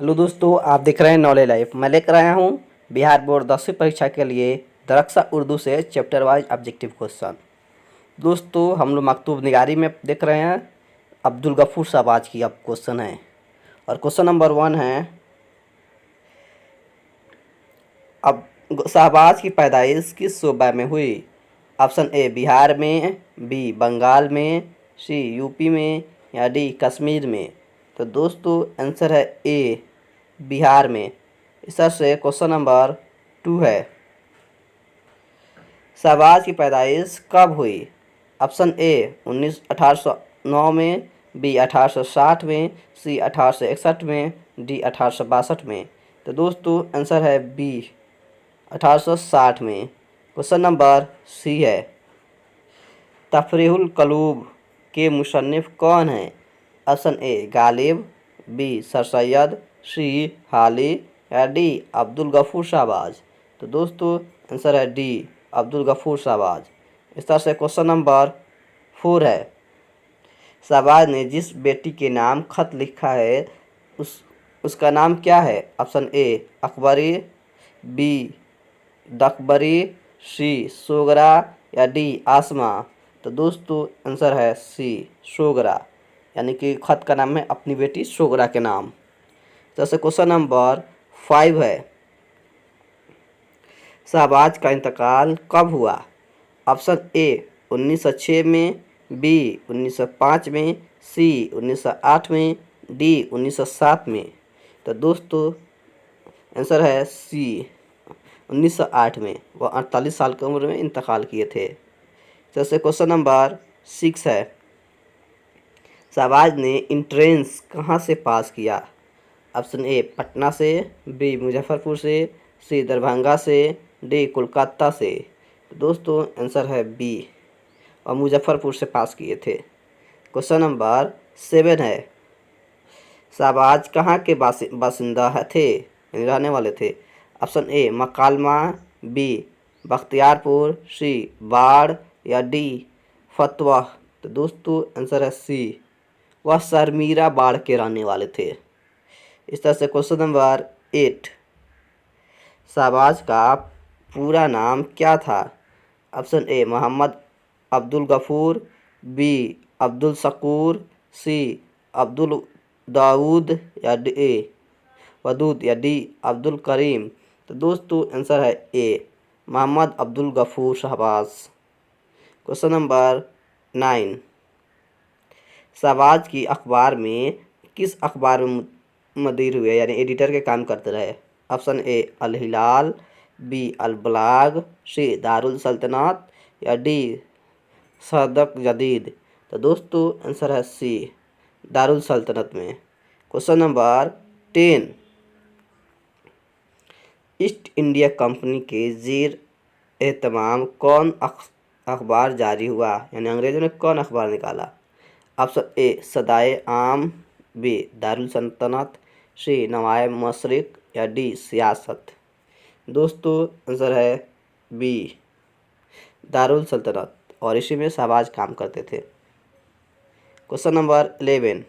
Hello दोस्तों, आप देख रहे हैं नॉलेज लाइफ। मैं लेकर आया हूँ बिहार बोर्ड 10वीं परीक्षा के लिए दरक्षा उर्दू से चैप्टर वाइज ऑब्जेक्टिव क्वेश्चन। दोस्तों, हम लोग मकतूब निगारी में देख रहे हैं। अब्दुल गफूर शहबाज की अब क्वेश्चन है और क्वेश्चन नंबर 1 है। अब शहबाज की पैदाइश किस सूबे में हुई? ऑप्शन ए बिहार में, बी बंगाल में, सी यूपी में या डी कश्मीर में। तो दोस्तों आंसर है ए बिहार में। इस तरह से क्वेश्चन नंबर 2 है। शहबाज की पैदाइश कब हुई? ऑप्शन ए 1809 में, बी 1860 में, सी 1861 में, डी 1862 में। तो दोस्तों आंसर है बी 1860 में। क्वेश्चन नंबर सी है। तफरीहुल कलूब के मुसन्निफ कौन हैं? Option A Ghalib, B sir Syed, C Hali या डी अब्दुल गफूर शहबाज। तो दोस्तों आंसर है डी अब्दुल गफूर शहबाज। इस तरह से क्वेश्चन नंबर 4 है। शहबाज ने जिस बेटी के नाम खत लिखा है उसका नाम क्या है? ऑप्शन ए अकबरी, बी दकबरी, सी सोगरा या डी आसमा। तो दोस्तों आंसर है सी सोगरा, यानी कि खत का नाम है अपनी बेटी सोगरा के नाम। जैसे क्वेश्चन नंबर 5 है। शहबाज का इंतकाल कब हुआ? ऑप्शन ए 1906 में, बी 1905 में, सी 1908 में, डी 1907 में। तो दोस्तों आंसर है सी 1908 में। वह 48 साल की उम्र में इंतकाल किए थे। जैसे क्वेश्चन नंबर 6 है। शहबाज ने इंट्रेंस कहाँ से पास किया? ऑप्शन ए पटना से, बी मुजफ्फरपुर से, सी दरभंगा से, डी कोलकाता से। तो दोस्तों आंसर है बी और मुजफ्फरपुर से पास किए थे। क्वेश्चन नंबर 7 है। शहबाज कहाँ के बासिंदा थे, यानी रहने वाले थे? ऑप्शन ए मकालमा, बी बख्तियारपुर, सी बाढ़ या डी फतवा। तो दोस्तों आंसर है सी, वह सरमीरा बाढ़ के रहने वाले थे। इस तरह से क्वेश्चन नंबर 8। शहबाज का पूरा नाम क्या था? Option A Mohammad Abdul Ghafoor, B Abdul Shakoor, C Abdul Dawood या डी वदूद या डी अब्दुल करीम। तो दोस्तों आंसर है A Mohammad Abdul Ghafoor Shahbaz. Question number 9। Shahbaz की अखबार में किस अखबार में मदीर हुए, यानी एडिटर के काम करते रहे? Option A Al Hilal, B Al Balagh, C Darul Saltanat या डी सदक जदीद। तो दोस्तों आंसर है सी दारुल सल्तनत में। Question number 10। East India company के ज़ेर एहतमाम कौन अखबार जारी हुआ, यानी अंग्रेज़ों ने कौन अखबार निकाला? ऑप्शन ए सदाए आम, बी दारुल सल्तनत, सी नवाए मशरिक या डी सियासत। दोस्तों आंसर है बी दारुल सल्तनत, और इसी में शहबाज काम करते थे। Question number 11।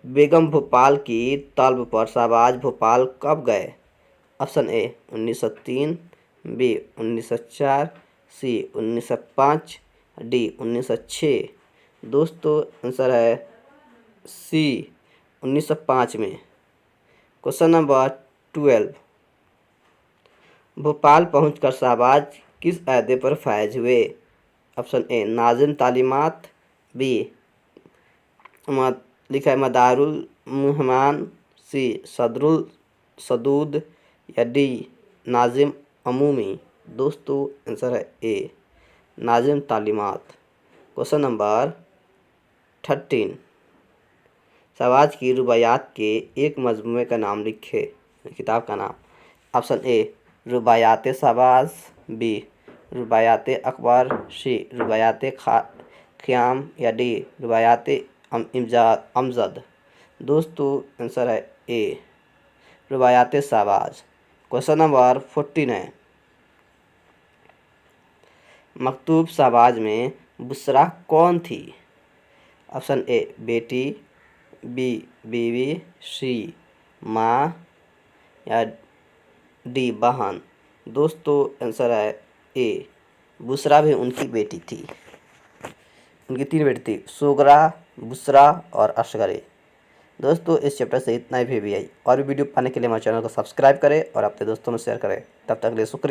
बेगम भोपाल की तलब पर शहबाज भोपाल कब गए? Option A 1903, B 1904, C 1905, D 1906। दोस्तों आंसर है सी 1905 में। Question number 12। भोपाल पहुंचकर शहबाज किस अहदे पर फैज हुए? ऑप्शन ए नाजिम तालीमात, बी लिखा है मदारुल मुहमान, सी सदरुल सदूद या डी नाजिम अमूमी। दोस्तों आंसर है ए नाजिम तालीमात। Question number 13। शहबाज की रुबायात के एक मजमूए का नाम लिखे, किताब का नाम। Option A Rubaiyat Shahbaz, B Rubaiyat Akbar, C Rubaiyat Khayyam या डी रुबायात अमजद। दोस्तों आंसर है A Rubaiyat Shahbaz. Question number 14 है। मकतूब शहबाज में बुसरा कौन थी? ऑप्शन ए बेटी, बी बीवी, सी माँ या डी बहन। दोस्तों आंसर है ए, बुशरा भी उनकी बेटी थी। उनकी 3 बेटी थी, सुगरा, बुशरा और असगरे। दोस्तों इस चैप्टर से इतना ही भी आई। और भी वीडियो पाने के लिए हमारे चैनल को सब्सक्राइब करें और अपने दोस्तों में शेयर करें। तब तक के लिए शुक्रिया।